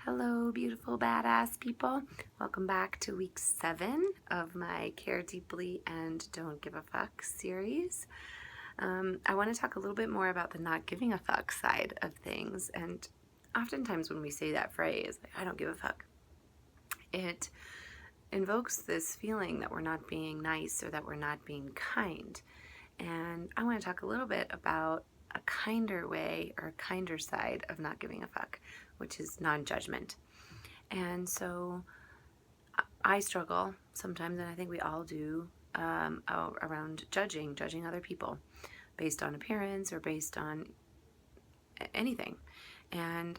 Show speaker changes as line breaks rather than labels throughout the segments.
Hello, beautiful, badass people. Welcome back to week 7 of my Care Deeply and Don't Give a Fuck series. I want to talk a little bit more about the not giving a fuck side of things. And oftentimes when we say that phrase, like, I don't give a fuck, it invokes this feeling that we're not being nice or that we're not being kind. And I want to talk a little bit about a kinder way or a kinder side of not giving a fuck, which is non-judgment. And so I struggle sometimes, and I think we all do, around judging other people based on appearance or based on anything. And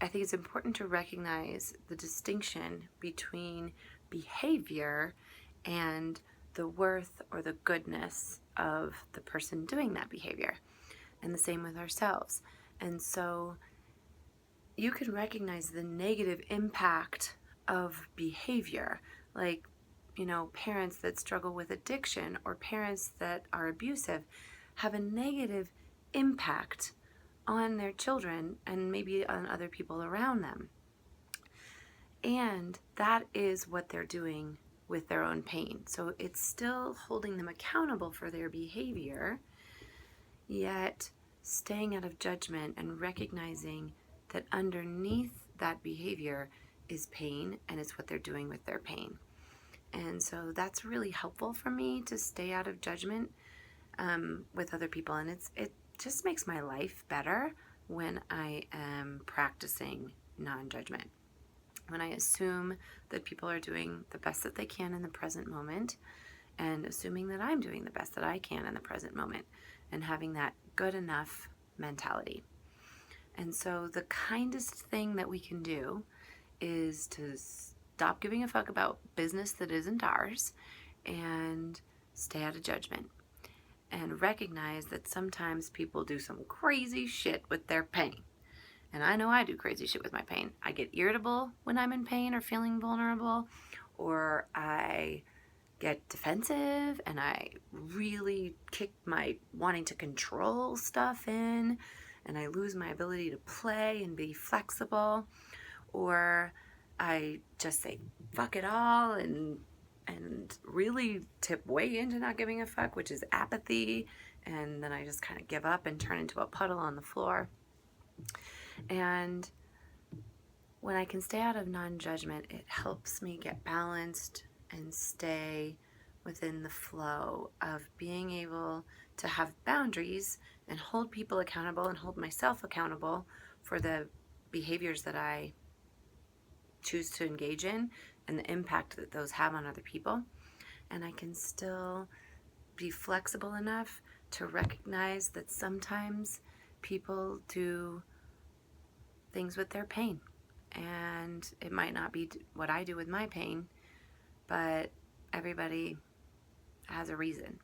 I think it's important to recognize the distinction between behavior and the worth or the goodness of the person doing that behavior. And the same with ourselves. And so you can recognize the negative impact of behavior, like, parents that struggle with addiction or parents that are abusive have a negative impact on their children and maybe on other people around them. And that is what they're doing with their own pain. So it's still holding them accountable for their behavior, yet staying out of judgment and recognizing that underneath that behavior is pain, and it's what they're doing with their pain. And so that's really helpful for me to stay out of judgment with other people. And it just makes my life better when I am practicing non-judgment. When I assume that people are doing the best that they can in the present moment, and assuming that I'm doing the best that I can in the present moment, and having that good enough mentality. And so the kindest thing that we can do is to stop giving a fuck about business that isn't ours and stay out of judgment. And recognize that sometimes people do some crazy shit with their pain. And I know I do crazy shit with my pain. I get irritable when I'm in pain or feeling vulnerable, or I get defensive and I really kick my wanting to control stuff in, and I lose my ability to play and be flexible, or I just say fuck it all and really tip way into not giving a fuck, which is apathy, and then I just kind of give up and turn into a puddle on the floor. And when I can stay out of non-judgment, it helps me get balanced and stay within the flow of being able to have boundaries and hold people accountable and hold myself accountable for the behaviors that I choose to engage in and the impact that those have on other people. And I can still be flexible enough to recognize that sometimes people do things with their pain, and it might not be what I do with my pain, but everybody has a reason.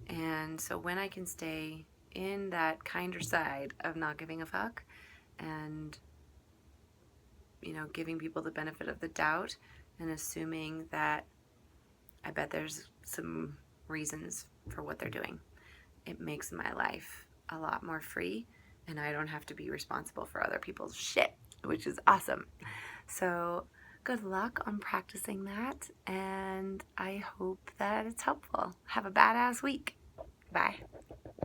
And so when I can stay in that kinder side of not giving a fuck and giving people the benefit of the doubt and assuming that I bet there's some reasons for what they're doing, it makes my life a lot more free, and I don't have to be responsible for other people's shit, which is awesome. So good luck on practicing that, and I hope that it's helpful. Have a badass week. Bye.